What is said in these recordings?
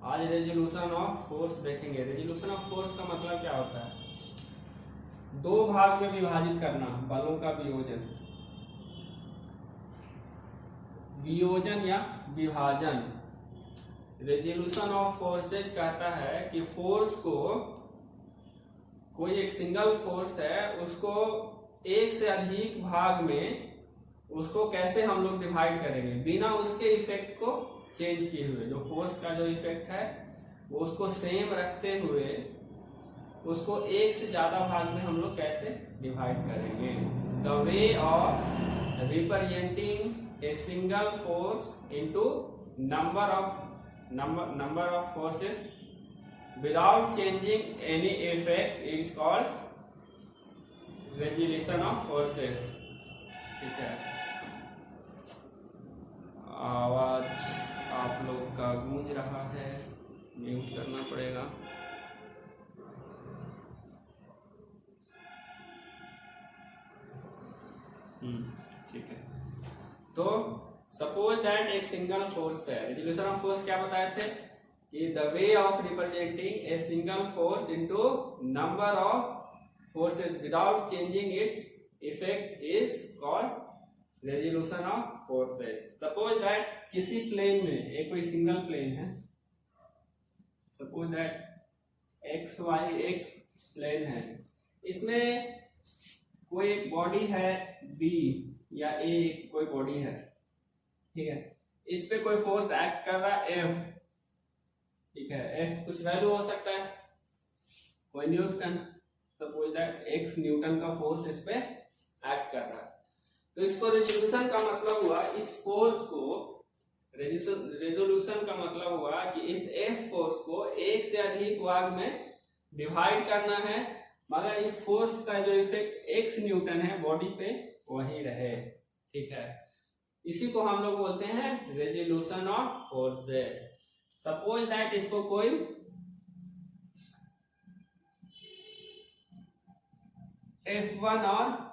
आज resolution of force देखेंगे। Resolution of force का मतलब क्या होता है? दो भाग में विभाजित करना, बलों का वियोजन, वियोजन या विभाजन। रेजोल्यूशन ऑफ फोर्सेस कहता है कि फोर्स को, कोई एक सिंगल फोर्स है उसको एक से अधिक भाग में उसको कैसे हम लोग डिवाइड करेंगे बिना उसके इफेक्ट को चेंज किए हुए। जो फोर्स का जो इफेक्ट है वो उसको सेम रखते हुए उसको एक से ज्यादा भाग में हम लोग कैसे डिवाइड करेंगे। The way of representing a single force into number of forces without changing any effect is called resolution of forces. ठीक है, आवाज आप लोग का गूंज रहा है, म्यूट करना पड़ेगा। ठीक है, तो सपोज दैट एक सिंगल फोर्स है। रेजोल्यूशन ऑफ फोर्स क्या बताए थे कि the way of representing a single force into number of forces without changing its effect is called resolution of forces. Suppose that किसी प्लेन में, एक कोई सिंगल प्लेन है, सपोज दैट एक्स वाई एक प्लेन है, इसमें कोई एक बॉडी है बी या ए, कोई बॉडी है, ठीक है, इस पे कोई फोर्स एक्ट कर रहा है एफ, ठीक है, एफ कुछ वैल्यू हो सकता है, कोई Newton, suppose that x Newton का फोर्स इस पे एक्ट कर रहा है। तो इसको रेजोल्यूशन का मतलब हुआ, इस फोर्स को रेजोल्यूशन का मतलब हुआ कि इस एफ फोर्स को एक से अधिक भाग में डिवाइड करना है, मगर इस फोर्स का जो इफेक्ट एक्स न्यूटन है बॉडी पे वही रहे। ठीक है, इसी को हम लोग बोलते हैं resolution of forces. Suppose that इसको कोई F1 और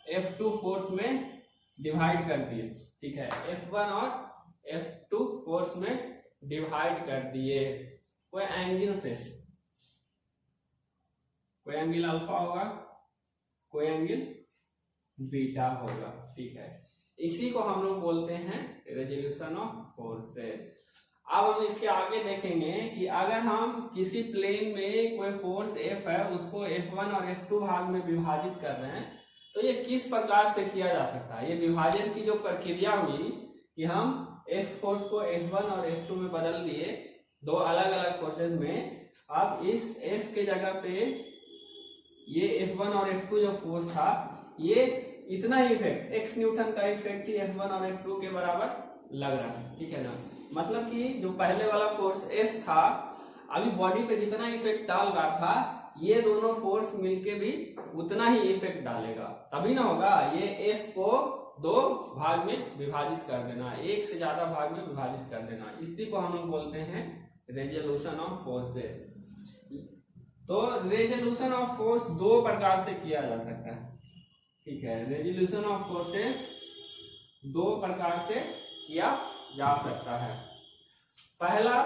F2 फोर्स में डिवाइड कर दिए, ठीक है, F1 और F2 फोर्स में डिवाइड कर दिए कोई एंगल से, कोई एंगल अल्फा होगा, कोई एंगल बीटा होगा। ठीक है, इसी को हम लोग बोलते हैं रेजोल्यूशन ऑफ फोर्सेस। अब हम इसके आगे देखेंगे कि अगर हम किसी प्लेन में कोई फोर्स F है उसको F1 और F2 भाग में विभाजित कर रहे हैं, तो ये किस प्रकार से किया जा सकता है। ये विभाजन की जो प्रक्रिया हुई कि हम F फोर्स को F1 और F2 में बदल दिए, दो अलग अलग फोर्सेस में। अब इस F के जगह पे ये F1 और F2 जो फोर्स था, ये इतना ही इफेक्ट, एक्स न्यूटन का इफेक्ट ही F1 और F2 के बराबर लग रहा है। ठीक है ना, मतलब कि जो पहले वाला फोर्स F था, अभी बॉडी पे जितना इफेक्ट डाल रहा था, ये दोनों फोर्स मिलके भी उतना ही इफेक्ट डालेगा, तभी ना होगा। ये F को दो भाग में विभाजित कर देना, एक से ज्यादा भाग में विभाजित कर देना, इसी को हम लोग बोलते हैं रेजोल्यूशन ऑफ फोर्सेस। तो रेजोल्यूशन ऑफ फोर्स दो प्रकार से किया जा सकता है। ठीक है, रेजोल्यूशन ऑफ फोर्सेस दो प्रकार से किया जा सकता है। पहला,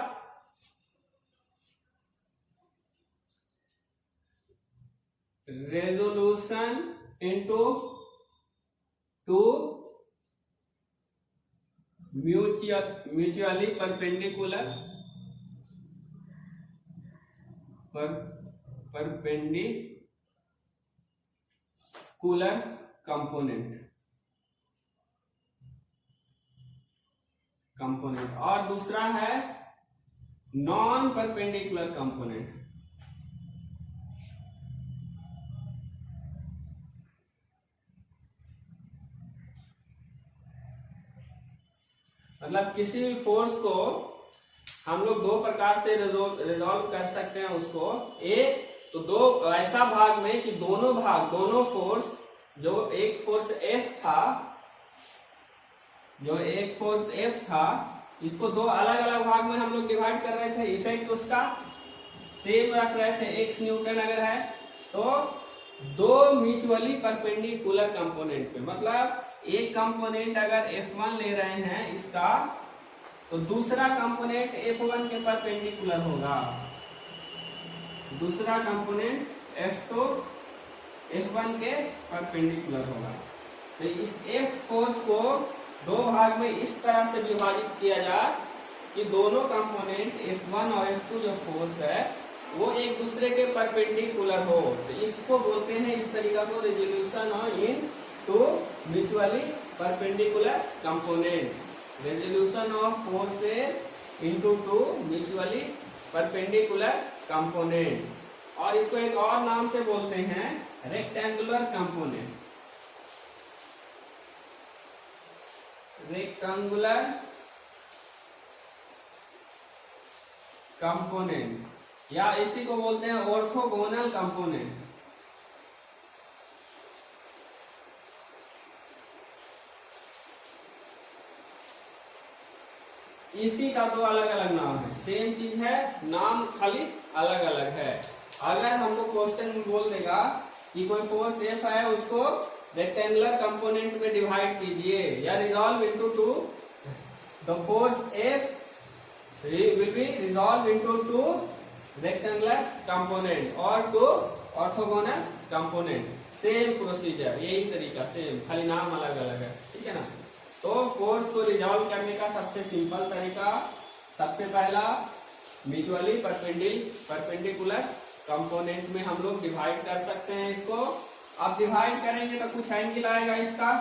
resolution into two mutually perpendicular component, और दूसरा है नॉन परपेंडिकुलर कंपोनेंट। मतलब किसी भी फोर्स को हम लोग दो प्रकार से रिजॉल्व कर सकते हैं उसको। एक तो दो ऐसा भाग में कि दोनों फोर्स, जो एक फोर्स F था, इसको दो अलग अलग भाग में हम लोग डिवाइड कर रहे थे, इफेक्ट उसका सेम रख रहे थे, एक्स न्यूटन अगर है तो दो म्यूचुअली परपेंडिकुलर कंपोनेंट पे। मतलब एक कंपोनेंट अगर F1 ले रहे हैं, इसका तो दूसरा कंपोनेंट F1 के परपेंडिकुलर होगा, दूसरा कंपोनेंट F2 F1 के परपेंडिकुलर होगा। तो इस F फोर्स को दो भाग में इस तरह से विभाजित किया जाए कि दोनों कंपोनेंट F1 और F2 जो फोर्स है वो एक दूसरे के परपेंडिकुलर हो। तो इसको बोलते हैं, इस तरीका को, resolution of in two mutually perpendicular component, resolution of forces into two mutually perpendicular component. और इसको एक और नाम से बोलते हैं रेक्टेंगुलर कंपोनेंट, रेक्टेंगुलर कंपोनेंट, या इसी को बोलते हैं ऑर्थोगोनल कंपोनेंट। इसी का दो अलग अलग नाम है, सेम चीज है, नाम खाली अलग अलग है। अगर हमको क्वेश्चन में बोल देगा कि कोई फोर्स F है, उसको रेक्टेंगुलर कंपोनेंट में डिवाइड कीजिए या resolve into two, the force F will be resolved into two rectangular component or two orthogonal component, same procedure, यही तरीका सेम, खाली नाम अलग अलग है, ठीक है ना। तो फोर्स को रिजॉल्व करने का सबसे सिंपल तरीका, सबसे पहला म्यूचुअली परपेंडिकुलर कंपोनेंट में हम लोग डिवाइड कर सकते हैं इसको। अब डिवाइड करेंगे तो कुछ एंगल आएगा इसका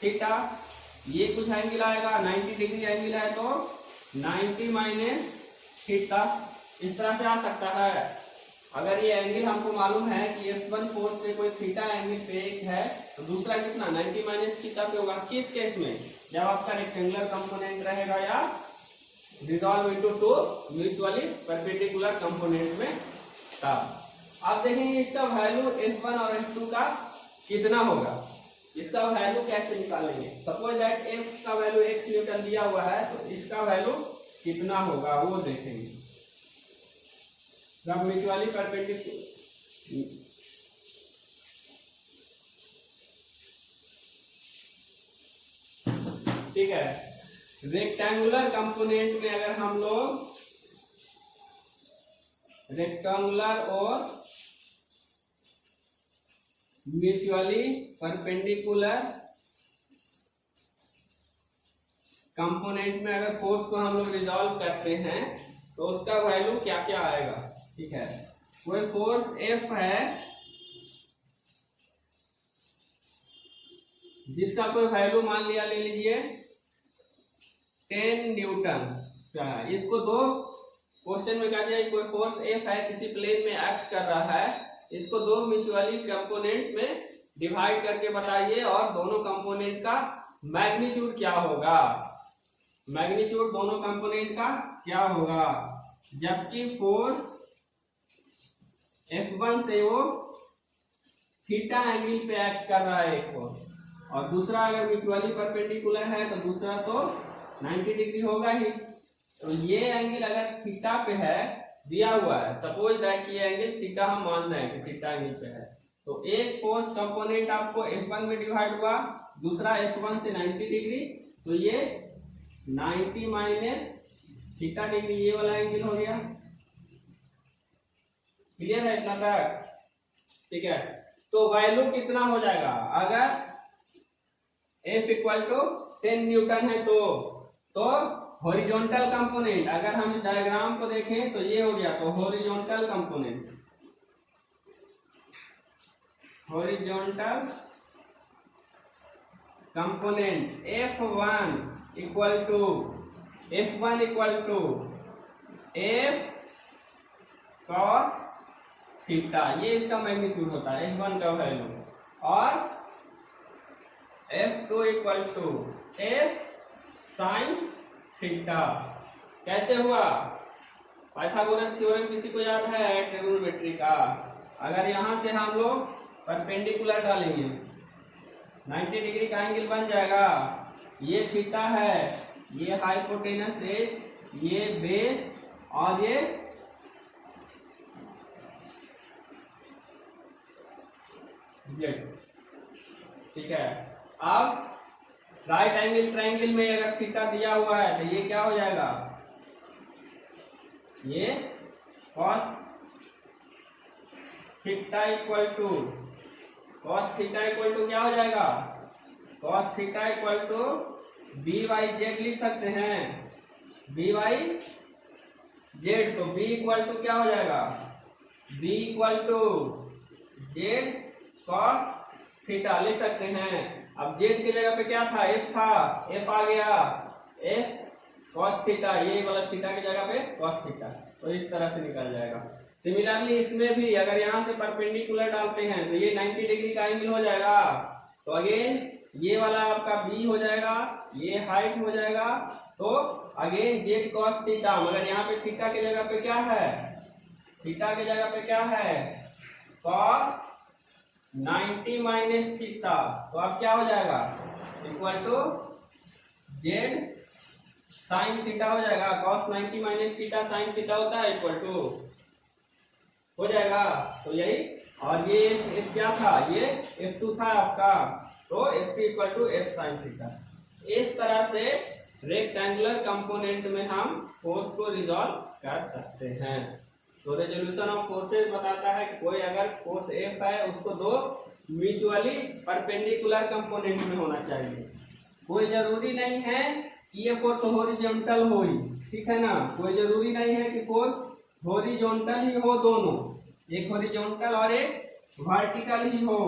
थीटा, ये कुछ एंगल आएगा 90 डिग्री एंगल है तो 90 माइनस थीटा, इस तरह से आ सकता है। अगर ये एंगल हमको मालूम है कि F1 फोर्स से कोई थीटा एंगल पे एक है तो दूसरा कितना 90 माइनस थीटा पे होगा। किस केस में? जब आपका रेक्टेंगुलर कंपोनेंट रहेगा या resolve into two mutually perpendicular component में तब। आप देखेंगे इसका वैल्यू F1 और F2 का कितना होगा, इसका वैल्यू कैसे निकालेंगे। सपोज दैट F का वैल्यू x न्यूटन दिया हुआ है तो इसका वैल्यू कितना होगा वो देखेंगे जब म्यूचुअली परपेंडिकुलर। ठीक है, रेक्टेंगुलर कंपोनेंट में अगर हम लोग रेक्टेंगुलर और म्यूचुअली परपेंडिकुलर कंपोनेंट में अगर फोर्स को हम लोग रिजॉल्व करते हैं तो उसका वैल्यू क्या क्या आएगा। ठीक है, कोई फोर्स F है जिसका कोई वैल्यू मान लिया, ले लीजिए 10 न्यूटन। इसको दो क्वेश्चन में कहा जाए, कोई फोर्स F है किसी प्लेन में एक्ट कर रहा है, इसको दो म्यूचुअली कंपोनेंट में डिवाइड करके बताइए और दोनों कंपोनेंट का मैग्नीट्यूड क्या होगा, मैग्नीट्यूड दोनों कंपोनेंट का क्या होगा। जबकि फोर्स F1 से वो थीटा एंगल पे एक्ट कर रहा है एक फोर्स, और दूसरा अगर म्यूचुअली परपेंडिकुलर है तो दूसरा तो 90 डिग्री होगा ही। तो ये एंगल अगर थीटा पे है दिया हुआ है, सपोज दैट ये एंगल थीटा हम मान रहे हैं कि थीटा एंगल पे है, तो एक फोर्स कंपोनेंट आपको F1 में डिवाइड हुआ, दूसरा F1 से 90 डिग्री, तो ये 90 माइनस थीटा डिग्री ये वाला एंगल हो गया। क्लियर है इतना तक? ठीक है, तो वैल्यू कितना हो जाएगा अगर F इक्वल टू 10 न्यूटन है तो हॉरिजॉन्टल कंपोनेंट, अगर हम इस डायग्राम को देखें तो ये हो गया, तो horizontal component, horizontal component F1 equal to F cos theta, ये इसका मैग्नीट्यूड होता है F1 का वैल्यू, और F2 equal to F sin theta. कैसे हुआ? पाइथागोरस थ्योरम किसी को याद है ट्रिग्नोमेट्री का? अगर यहां से हम लोग परपेंडिकुलर डालेंगे 90 डिग्री का एंगल बन जाएगा, ये थीटा है, ये हाइपोटेनस एज, ये बेस और ये जेड। ठीक है, अब राइट एंगल ट्रायंगल में अगर थीटा दिया हुआ है तो ये क्या हो जाएगा, ये cos थीटा इक्वल टू क्या हो जाएगा, cos theta equal to B Y Z लिख सकते हैं, बी वाई जेड। तो बी इक्वल टू क्या हो जाएगा, B equal to Z cos theta लिख सकते हैं। अब जेड की जगह पे क्या था, एफ था, एफ आ गया, एफ cos थीटा, ये वाला थीटा की जगह पे cos थीटा, तो इस तरह से निकल जाएगा। सिमिलरली इसमें भी अगर यहाँ से परपेंडिकुलर डालते हैं तो ये 90 डिग्री का एंगल हो जाएगा। तो अगेन ये वाला आपका बी हो जाएगा, ये हाइट हो जाएगा, तो अगेन जेड cos थीटा, मगर यहाँ पे थीटा की जगह पे क्या है, थीटा की जगह पे क्या है, cos 90 माइनस थीटा, तो अब क्या हो जाएगा, equal to Z sine theta हो जाएगा। cos 90 minus theta sine theta होता है, इक्वल टू हो जाएगा। तो यही, और ये F क्या था, ये F2 था आपका, तो F2 equal to F sine theta. इस तरह से रेक्टेंगुलर कंपोनेंट में हम फोर्स को रिजॉल्व कर सकते हैं। तो रेजोल्यूशन ऑफ फोर्सेस बताता है कि कोई अगर फोर्स F है उसको दो म्यूचुअली परपेंडिकुलर कंपोनेंट में होना चाहिए। कोई जरूरी नहीं है कि ये फोर्स हॉरिजॉन्टल हो, ठीक है ना, कोई जरूरी नहीं है कि फोर्स हॉरिजॉन्टल ही हो, दोनों, एक हॉरिजॉन्टल और एक वर्टिकल ही हो,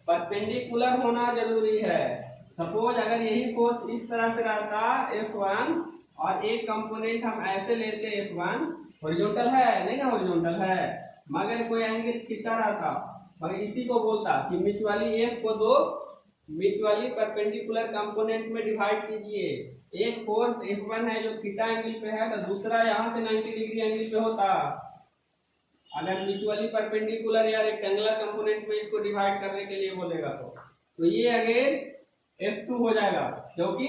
परपेंडिकुलर होना जरूरी है। सपोज अगर यही फोर्स इस तरह से रहता F1 और एक कंपोनेंट हम ऐसे लेते F1, हॉरिजॉन्टल है नहीं ना, हॉरिजॉन्टल है, मगर कोई एंगल थीटा रहता, मगर इसी को बोलता कि म्यूचुअली F को दो म्यूचुअली परपेंडिकुलर कंपोनेंट में डिवाइड कीजिए। एक फोर्स F1 है जो थीटा एंगल पे है, तो दूसरा यहाँ से 90 डिग्री एंगल पे होता। अगर म्यूचुअली परपेंडिकुलर या रेक्टेंगुलर कंपोनेंट में इसको डिवाइड करने के लिए बोलेगा तो ये अगेन F2 हो जाएगा, क्योंकि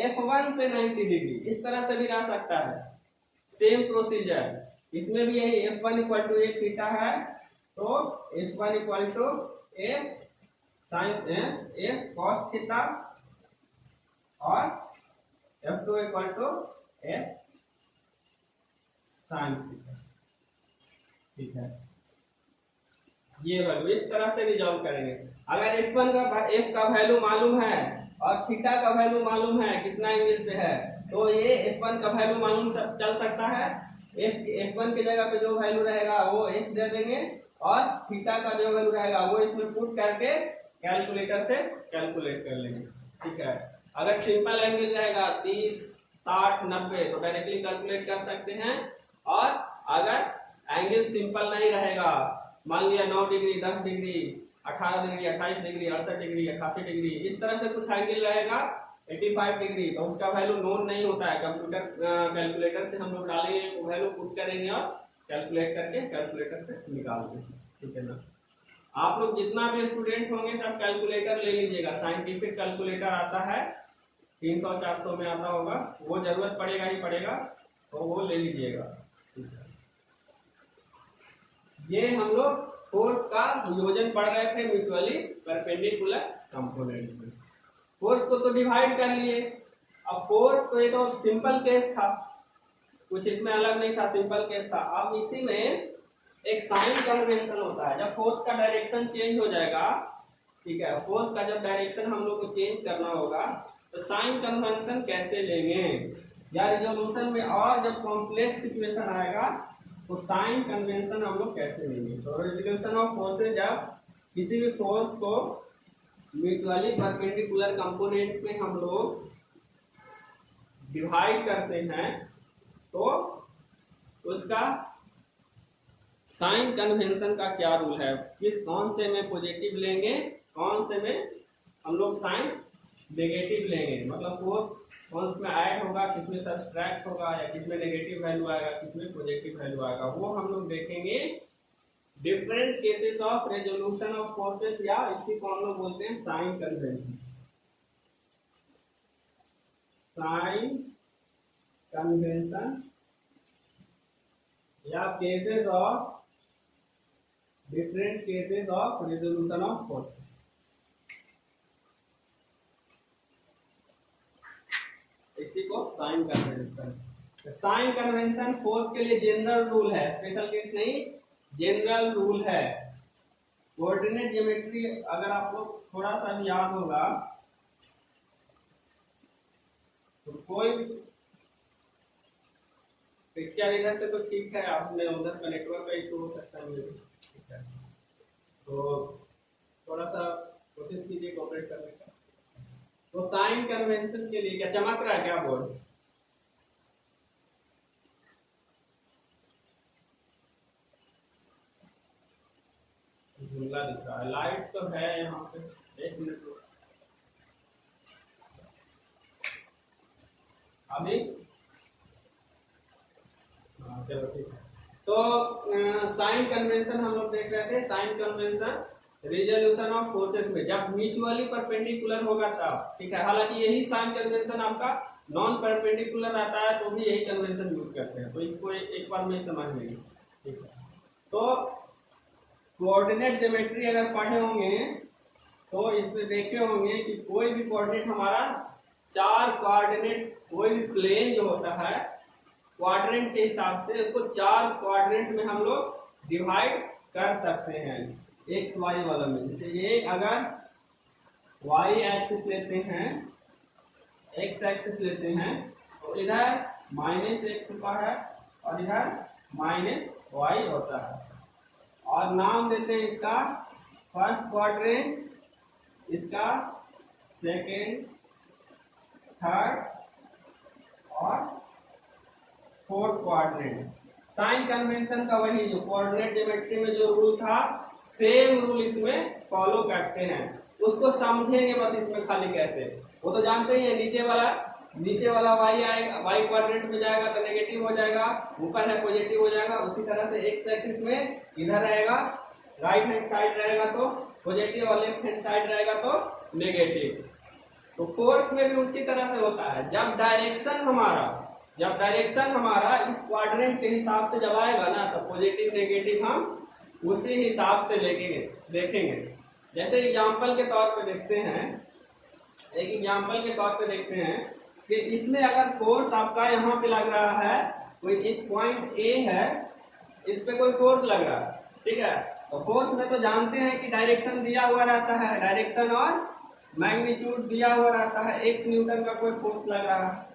F1 से 90 डिग्री, इस तरह से भी रह सकता है, सेम प्रोसीजर। इसमें भी यही F1 इक्वल टू एक थीटा है, तो F1 equal to F sine F cos theta और F2 equal to F sine theta, ठीक है। ये वैल्यू इस तरह से रिजॉल्व करेंगे। अगर F1 का F का वैल्यू मालूम है और थीटा का वैल्यू मालूम है कितना एंगल से है, तो ये F1 का वैल्यू मालूम चल सकता है। F1 की जगह पे जो वैल्यू रहेगा वो F दे देंगे और थीटा का जो वैल्यू रहेगा वो इसमें पुट करके कैलकुलेटर से कैलकुलेट कर लेंगे, ठीक है। अगर सिंपल एंगल रहेगा 30, 60, 90 तो डायरेक्टली कैलकुलेट कर सकते हैं, और अगर एंगल सिंपल नहीं रहेगा, मान लिया 9 degree, 10 degree, 18 degree, 28 degree, 68 degree, 88 degree, इस तरह से कुछ एंगल रहेगा 85 डिग्री, तो उसका वैल्यू नोन नहीं होता है। कंप्यूटर कैलकुलेटर से हम लोग डालेंगे, वैल्यू पुट करेंगे और कैलकुलेट करके कैलकुलेटर से निकाल देंगे, ठीक है ना। आप लोग जितना भी स्टूडेंट होंगे सब कैलकुलेटर ले लीजिएगा। साइंटिफिक कैलकुलेटर आता है 300-400 में आता होगा, वो जरूरत पड़ेगा ही पड़ेगा, तो वो ले लीजिएगा। ये हम लोग फोर्स का संयोजन पढ़ रहे थे म्यूचुअली परपेंडिकुलर कंपोनेंट में। फोर्स को तो डिवाइड कर लिए। अब फोर्स तो ये तो सिंपल केस था, कुछ इसमें अलग नहीं था, सिंपल केस था। अब इसी में एक साइन कन्वेंशन होता है। जब फोर्स का डायरेक्शन चेंज हो जाएगा, ठीक है, फोर्स का जब डायरेक्शन हम लोग को चेंज करना होगा तो साइन कन्वेंशन कैसे लेंगे, या रिजोल्यूशन में और जब कॉम्प्लेक्स सिचुएशन आएगा तो साइन कन्वेंशन हम लोग कैसे लेंगे। तो रिजोल्यूशन ऑफ फोर्सेज, जब किसी भी फोर्स को म्यूचुअली परपेंडिकुलर कंपोनेंट में हम लोग डिवाइड करते हैं तो उसका साइन कन्वेंशन का क्या रूल है, कौन से में पॉजिटिव लेंगे, कौन से में हम लोग साइन नेगेटिव लेंगे। मतलब फोर्स कौन में ऐड होगा, किसमें सब्ट्रैक्ट होगा, या किसमें नेगेटिव वैल्यू आएगा, किसमें पॉजिटिव वैल्यू आएगा, वो हम लोग देखेंगे different cases of resolution of forces, या इसी को हम लोग बोलते हैं साइन कन्वेंशन। साइन कन्वेंशन या cases of different cases of resolution of forces. Sign convention. Sign convention force के लिए जनरल रूल है, स्पेशल केस नहीं, जनरल रूल है। कोऑर्डिनेट ज्योमेट्री अगर आप लोग थोड़ा सा भी याद होगा तो कोई पिक्चर इधर से तो ठीक है, आपने उधर का नेटवर्क का इशू हो सकता है मुझे, ठीक है, तो थोड़ा सा कोशिश कीजिए कोऑपरेट करने का। तो साइन कन्वेंशन के लिए क्या चमक रहा है क्या बोर्ड? धुंधला दिख रहा है, लाइट तो है यहाँ पे, एक मिनट अभी, हाँ चलो ठीक है। तो साइन कन्वेंशन हम लोग देख रहे थे, sign convention resolution of forces में जब म्यूचुअली परपेंडिकुलर होगा तब, ठीक है। हालांकि यही साइन कन्वेंशन आपका नॉन परपेंडिकुलर आता है तो भी यही कन्वेंशन यूज करते हैं, तो इसको एक बार में समझ लेंगे, ठीक है। तो कोऑर्डिनेट ज्योमेट्री अगर पढ़े होंगे तो इसमें देखे होंगे कि कोई भी कोऑर्डिनेट हमारा चार कोऑर्डिनेट, कोई भी प्लेन जो होता है क्वाड्रेंट के हिसाब से उसको चार क्वाड्रेंट में हम लोग डिवाइड कर सकते हैं एक्स वाई वाला में। जैसे ये अगर वाई एक्सिस लेते हैं, एक्स एक्सिस लेते हैं तो इधर माइनस एक्स होता है और इधर माइनस वाई होता है, और नाम देते हैं इसका फर्स्ट क्वाड्रेंट, इसका सेकेंड, थर्ड और फोर्थ क्वाड्रेंट। साइन कन्वेंशन का वही जो कोऑर्डिनेट ज्योमेट्री में जो रूल था सेम रूल इसमें फॉलो करते हैं, उसको समझेंगे बस इसमें खाली कैसे। वो तो जानते ही है, नीचे वाला वाई आएगा, वाई क्वाड्रेंट में जाएगा तो नेगेटिव हो जाएगा, ऊपर है पॉजिटिव हो जाएगा। उसी तरह से एक्स एक्सिस में इधर रहेगा, राइट हैंड साइड रहेगा तो पॉजिटिव और लेफ्ट हैंड साइड रहेगा तो नेगेटिव। तो फोर्स में भी उसी तरह से होता है, जब डायरेक्शन हमारा इस क्वाड्रेंट के हिसाब से जब आएगा ना तो पॉजिटिव नेगेटिव हम उसी हिसाब से देखेंगे। जैसे एग्जांपल के तौर पे देखते हैं, एक एग्जांपल के तौर पे देखते हैं कि इसमें अगर फोर्स आपका यहाँ पे लग रहा है, कोई एक पॉइंट ए है, इस पे कोई फोर्स लग रहा है, ठीक है। तो फोर्स में तो जानते हैं कि डायरेक्शन दिया हुआ रहता है, डायरेक्शन और मैग्नीट्यूड दिया हुआ रहता है, 1 न्यूटन का कोई फोर्स लग रहा है।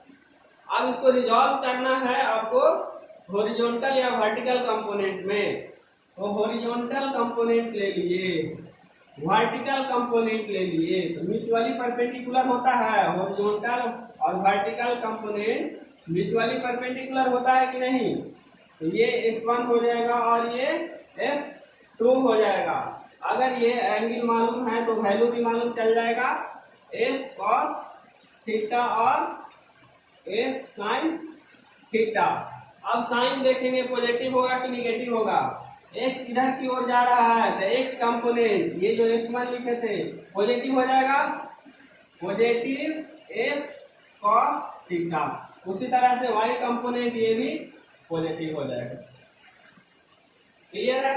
अब इसको रिजॉल्व करना है आपको हॉरिजॉन्टल या वर्टिकल कंपोनेंट में, तो हॉरिजॉन्टल कंपोनेंट ले लिए, वर्टिकल कंपोनेंट ले लिए, तो म्यूचुअली परपेंडिकुलर होता है हॉरिजॉन्टल और वर्टिकल कंपोनेंट म्यूचुअली परपेंडिकुलर होता है कि नहीं। तो ये F1 हो जाएगा और ये F2 हो जाएगा। अगर ये एंगल मालूम है तो वैल्यू भी मालूम चल जाएगा, F cos थीटा और F sin थीटा। अब साइन देखेंगे पॉजिटिव होगा कि निगेटिव होगा। एक्स इधर की ओर जा रहा है तो एक्स कंपोनेंट, ये जो F1 लिखे थे, पॉजिटिव हो जाएगा, पॉजिटिव F cos थीटा। उसी तरह से y कंपोनेंट ये भी पॉजिटिव हो जाएगा। क्लियर है?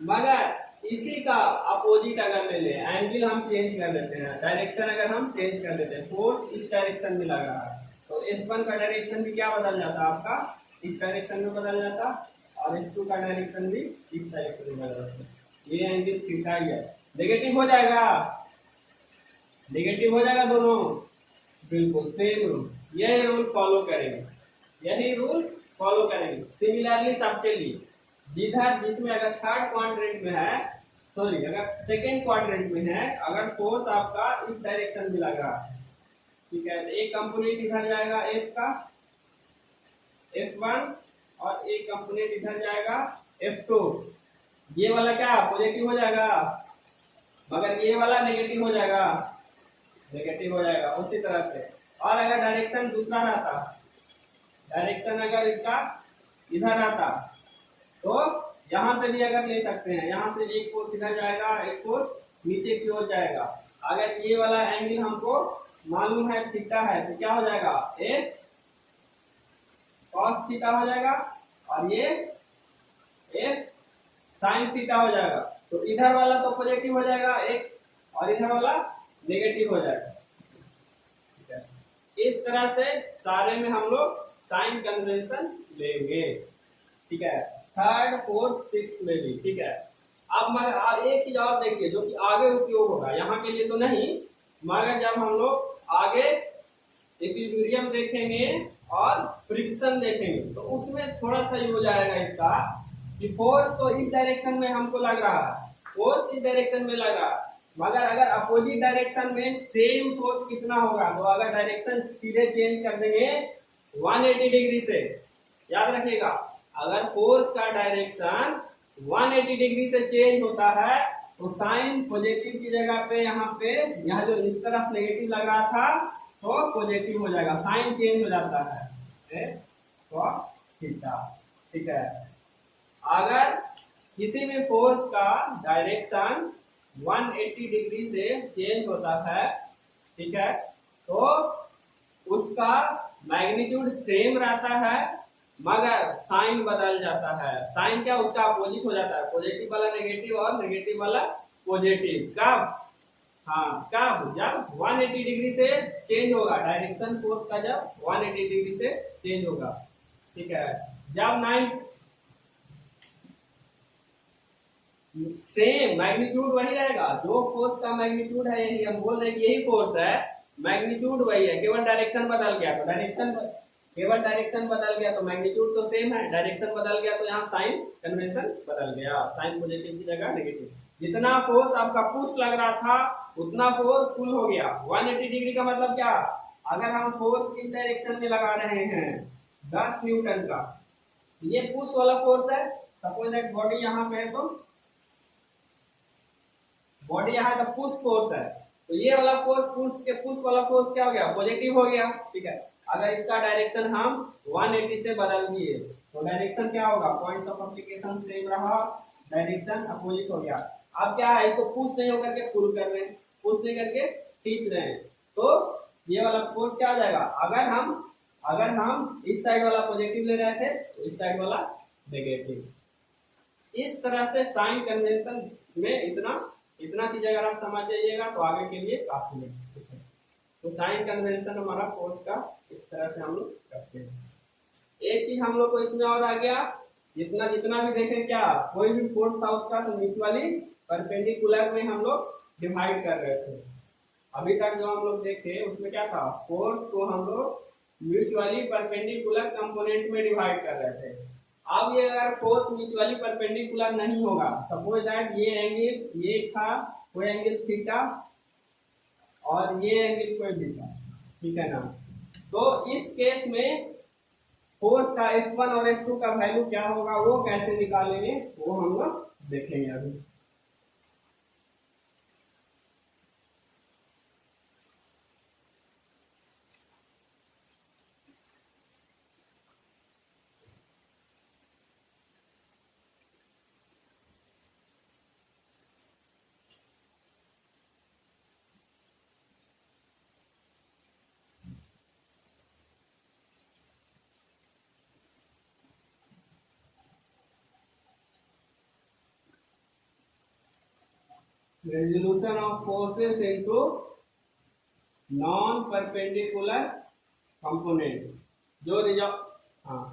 मगर इसी का अपोजिट अगर ले ले, एंगल हम चेंज कर देते हैं, डायरेक्शन अगर हम चेंज कर देते हैं, फोर्स इस डायरेक्शन में लग रहा है तो F1 का डायरेक्शन भी क्या बदल जाता आपका, इस डायरेक्शन में बदल जाता, और F2 का डायरेक्शन भी इस डायरेक्शन में बदल जाता। ये एंगल थीटा ही है, नेगेटिव हो जाएगा दोनों, बिल्कुल सेम रूल, यही रूल फॉलो करेंगे, सिमिलरली सबके लिए। जिसमें अगर थर्ड क्वाड्रेंट में है, सॉरी अगर सेकेंड क्वाड्रेंट में है, अगर फोर्स आपका इस डायरेक्शन में लग रहा है, ठीक है, तो एक कंपोनेंट इधर जाएगा F का F1 और एक कंपोनेंट इधर जाएगा F2। ये वाला क्या पॉजिटिव हो जाएगा, मगर ये वाला नेगेटिव हो जाएगा उसी तरह से। और अगर डायरेक्शन दूसरा रहता, डायरेक्शन अगर इसका इधर रहता तो यहाँ से भी अगर ले सकते हैं, यहाँ से एक फोर्स इधर जाएगा, एक फोर्स नीचे की ओर जाएगा। अगर ये वाला एंगल हमको मालूम है थीटा है तो क्या हो जाएगा, F cos थीटा हो जाएगा और ये F sin थीटा हो जाएगा। तो इधर वाला तो पॉजिटिव हो जाएगा x और इधर वाला नेगेटिव हो जाएगा, ठीक है। इस तरह से सारे में हम लोग साइन कन्वेंशन लेंगे, ठीक है, थर्ड फोर्थ सिक्स में भी, ठीक है। अब मगर एक चीज और देखिए जो कि आगे उपयोग होगा, यहाँ के लिए तो नहीं, मगर जब हम लोग आगे इक्विलिब्रियम देखेंगे और फ्रिक्शन देखेंगे तो उसमें थोड़ा सा यूज आएगा इसका कि फोर्स तो इस डायरेक्शन में हमको लग रहा है, फोर्स इस डायरेक्शन में लग रहा है, मगर अगर अपोजिट डायरेक्शन में सेम फोर्स कितना होगा, तो अगर डायरेक्शन सीधे चेंज कर देंगे 180 डिग्री से, याद रखिएगा, अगर फोर्स का डायरेक्शन 180 डिग्री से चेंज होता है तो साइन पॉजिटिव की जगह पे यहाँ जो इस तरफ नेगेटिव लग रहा था तो पॉजिटिव हो जाएगा, साइन चेंज हो जाता है तो थीटा, ठीक है। अगर किसी भी फोर्स का डायरेक्शन 180 डिग्री से चेंज होता है, ठीक है, तो उसका मैग्नीट्यूड सेम रहता है मगर साइन बदल जाता है। साइन क्या, उसका अपोजिट हो जाता है, पॉजिटिव वाला नेगेटिव और नेगेटिव वाला पॉजिटिव। कब? हाँ, कब? जब 180 डिग्री से चेंज होगा, डायरेक्शन फोर्स का जब 180 डिग्री से चेंज होगा, ठीक है। जब 9 सेम मैग्नीट्यूड वही रहेगा, जो फोर्स का मैग्नीट्यूड है, यही हम बोल रहे हैं कि यही फोर्स है, मैग्नीट्यूड वही है, केवल डायरेक्शन बदल गया तो डायरेक्शन बदल गया तो मैग्नीट्यूड तो सेम है, डायरेक्शन बदल गया तो यहाँ साइन कन्वेंशन बदल गया, साइन पॉजिटिव की जगह नेगेटिव। जितना फोर्स आपका पुश लग रहा था उतना फोर्स पुल हो गया। 180 डिग्री का मतलब क्या, अगर हम फोर्स इस डायरेक्शन में लगा रहे हैं 10 न्यूटन का, ये पुश वाला फोर्स है, सपोज दैट बॉडी यहाँ पे है, तो बॉडी यहाँ का पुश फोर्स है, तो ये वाला फोर्स पुश वाला फोर्स क्या हो गया, पॉजिटिव हो गया, ठीक है। अगर इसका डायरेक्शन हम 180 से बदल दिए तो डायरेक्शन क्या होगा, पॉइंट ऑफ एप्लीकेशन सेम रहा, डायरेक्शन अपोजिट हो गया। अब क्या है, इसको पुश नहीं होकर के पुल कर रहे हैं, पुश नहीं करके खींच रहे हैं, तो ये वाला फोर्स क्या हो जाएगा, अगर हम इस साइड वाला पॉजिटिव ले रहे थे तो इस साइड वाला नेगेटिव। इस तरह से साइन कन्वेंशन में इतना चीज अगर आप समझ जाइएगा तो आगे के लिए काफी है, ठीक है। तो साइन कन्वेंशन हमारा फोर्स का इस तरह से हम लोग करते हैं। एक चीज हम लोग को इसमें और आ गया, जितना भी देखें, क्या कोई भी फोर्स था उसका तो म्यूचुअली परपेंडिकुलर में हम लोग डिवाइड कर रहे थे। अभी तक जो हम लोग देखे उसमें क्या था, फोर्स को हम लोग म्यूचुअली परपेंडिकुलर कंपोनेंट में डिवाइड कर रहे थे। अब ये अगर फोर्स म्यूचुअली परपेंडिकुलर नहीं होगा, सपोज दैट ये एंगल ये था, कोई एंगल थीटा और ये एंगल कोई भी था, ठीक है ना, तो इस केस में फोर्स का F1 और F2 का वैल्यू क्या होगा, वो कैसे निकालेंगे वो हम लोग देखेंगे अभी। Resolution of forces into non perpendicular component, जो रिजल्ट, हाँ,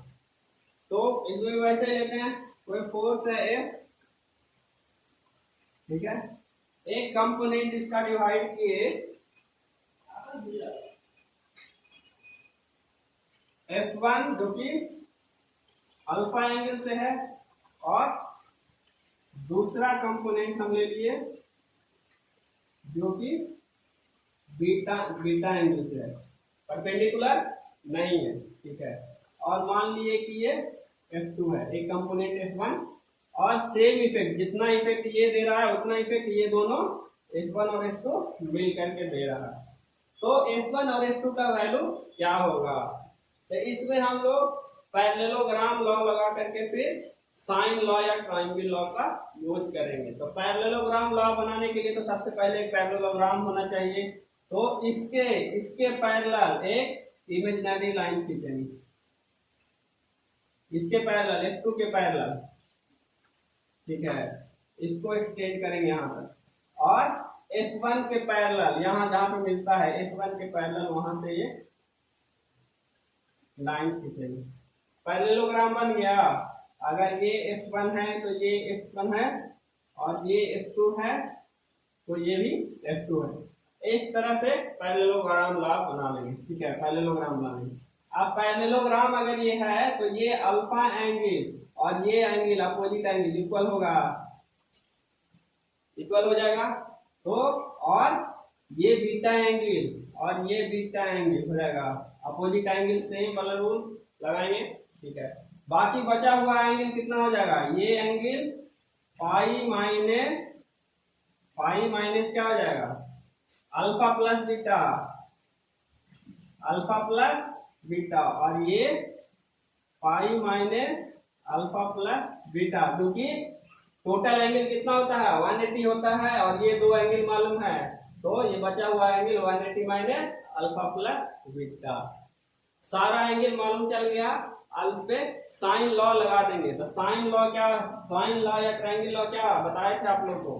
तो इसमें वैसे लेते हैं, कोई फोर्स है F, ठीक है, एक कंपोनेंट इसका डिवाइड किए F1 जो कि अल्फा एंगल से है, और दूसरा कंपोनेंट हम ले लिए जो कि बीटा एंगल से है, परपेंडिकुलर नहीं है, ठीक है। और मान लिए कि ये F2 है, एक कंपोनेंट F1, और सेम इफेक्ट, जितना इफेक्ट ये दे रहा है उतना इफेक्ट ये दोनों F1 और F2 मिल करके दे रहा है। तो F1 और F2 का वैल्यू क्या होगा, तो इसमें हम लोग पैरेललोग्राम लॉ लगा करके फिर साइन लॉ या ट्रायंगल लॉ का यूज करेंगे। तो पैरेललोग्राम लॉ बनाने के लिए तो सबसे पहले एक पैरेललोग्राम होना चाहिए, तो इसके पैरेलल एक इमेजिनरी लाइन खींचेंगे, इसके पैरेलल F2 के पैरेलल, ठीक है, इसको एक्सटेंड करेंगे यहाँ पर, और F1 के पैरेलल यहाँ जहाँ पे मिलता है F1 के पैरेलल वहां से ये लाइन खींचेंगे, पैरेललोग्राम बन गया। अगर ये F1 है तो ये F1 है और ये F2 है तो ये भी F2 है। इस तरह से पैरेललोग्राम बना लेंगे। ठीक है, पैरेललोग्राम बना लेंगे। अब पैरेललोग्राम अगर ये है तो ये अल्फा एंगल और ये एंगल अपोजिट एंगल इक्वल होगा, इक्वल हो जाएगा। तो और ये बीटा एंगल और ये बीटा एंगल हो जाएगा, अपोजिट एंगल सेम वाला रूल लगाएंगे। ठीक है, बाकी बचा हुआ एंगल कितना हो जाएगा, ये एंगल पाई माइनस क्या हो जाएगा, alpha plus beta, alpha plus beta, और ये pi minus alpha plus beta, क्योंकि टोटल एंगल कितना होता है 180 होता है और ये दो एंगल मालूम है, तो ये बचा हुआ angle 180 minus alpha plus beta. सारा एंगल मालूम चल गया। अब पे साइन लॉ लगा देंगे। तो साइन लॉ क्या, साइन लॉ या ट्रायंगल लॉ क्या बताए थे आप लोग को।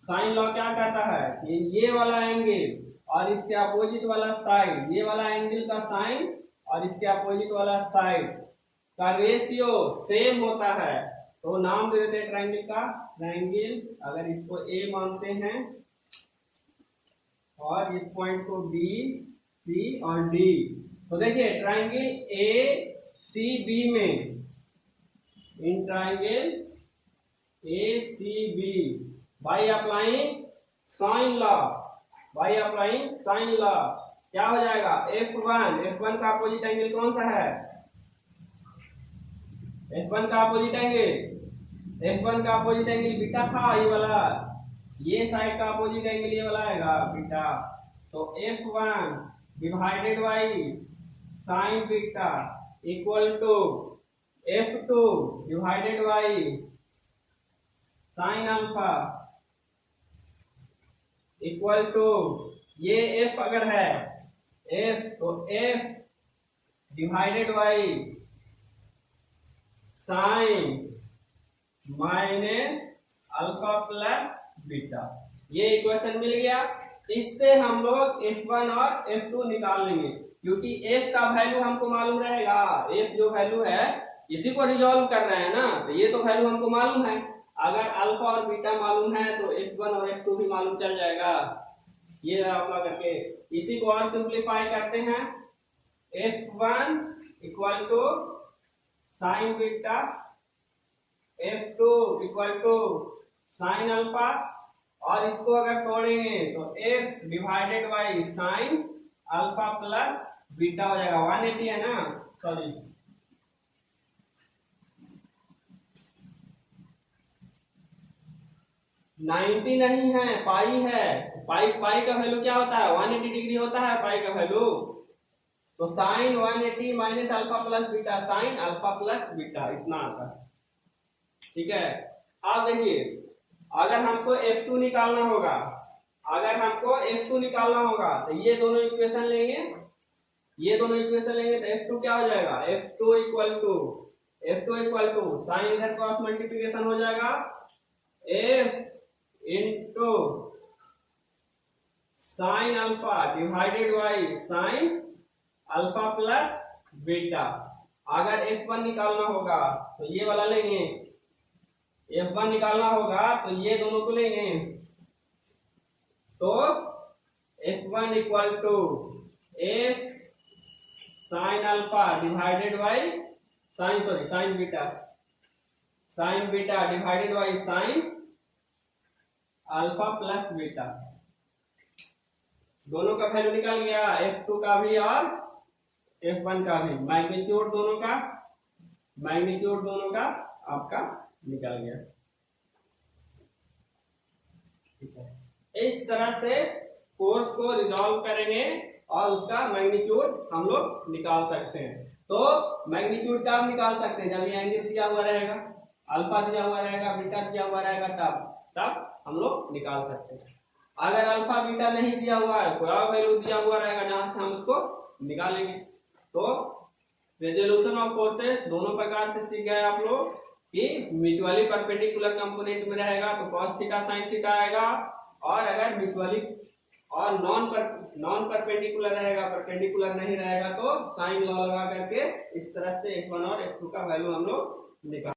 साइन लॉ क्या कहता है कि ये वाला एंगल और इसके अपोजिट वाला साइड, ये वाला एंगल का साइन और इसके अपोजिट वाला साइड का रेशियो सेम होता है, तो नाम दे देते हैं ट्रायंगल का। ट्रायंगल, अगर इसको ए मानते हैं और इस पॉइंट को बी, सी और डी, तो देखिए ट्रायंगल ए सी बी में, in triangle A C B by applying sine law, by applying sine law क्या हो जाएगा, F1, F1 का अपोजिट एंगल कौन सा है, F1 का अपोजिट एंगल, F1 का अपोजिट एंगल बीटा था, ये वाला, ये साइड का अपोजिट एंगल ये वाला आएगा बीटा। तो F1 divided by sine beta equal to F2 divided by sine alpha equal to, ये F अगर है F तो F divided by sine minus alpha plus beta. ये इक्वेशन मिल गया। इससे हम लोग F1 और F2 निकाल लेंगे, क्योंकि F का वैल्यू हमको मालूम रहेगा। F जो वैल्यू है इसी को रिजॉल्व कर रहे हैं ना, तो ये तो वैल्यू हमको मालूम है। अगर अल्फा और बीटा मालूम है तो F1 और F2 भी मालूम चल जाएगा। ये अप्लाई करके इसी को और सिंप्लीफाई करते हैं। F1 equal to sine beta, F2 equal to sine alpha, और इसको अगर तोड़ेंगे तो F divided by sine alpha plus beta हो जाएगा। 180 है ना, सॉरी 90 नहीं है, पाई है। पाई का वैल्यू क्या होता है, 180 डिग्री होता है पाई का वैल्यू। तो sine 180 minus alpha plus beta, sine alpha plus beta, इतना आता है। ठीक है, आप देखिए अगर हमको F2 निकालना होगा, अगर हमको F2 निकालना होगा तो ये दोनों इक्वेशन लेंगे, ये दोनों इक्वेशन लेंगे तो F2 क्या हो जाएगा, F2 इक्वल टू साइन इधर क्रॉस मल्टीप्लिकेशन हो जाएगा F into sine alpha divided by sine alpha plus beta. अगर F1 निकालना होगा तो ये वाला लेंगे, F1 निकालना होगा तो ये दोनों को लेंगे। तो F1 equal to F sine alpha divided by sine beta divided by sine alpha plus beta. दोनों का वैल्यू निकल गया, F2 का भी और F1 का भी। मैग्नीट्यूड दोनों का आपका निकल गया। ठीक है, इस तरह से फोर्स को रिजॉल्व करेंगे और उसका मैग्नीट्यूड हम लोग निकाल सकते हैं। तो मैग्नीट्यूड कब निकाल सकते हैं, जब ये एंगल दिया हुआ रहेगा, अल्फा दिया हुआ रहेगा, बीटा दिया हुआ रहेगा, तब हम लोग निकाल सकते हैं। अगर अल्फा बीटा नहीं दिया हुआ है, कोई और वैल्यू दिया हुआ रहेगा जहां से हम उसको निकालेंगे। तो रेजोल्यूशन ऑफ फोर्सेस दोनों प्रकार से सीख गए आप लोग कि म्यूचुअली परपेंडिकुलर कंपोनेंट में रहेगा तो cos थीटा sin थीटा आएगा, और अगर म्यूचुअली और नॉन परपेंडिकुलर रहेगा, परपेंडिकुलर नहीं रहेगा तो साइन लॉ लगा करके इस तरह से x1 और x2 का वैल्यू हम लोग निकाल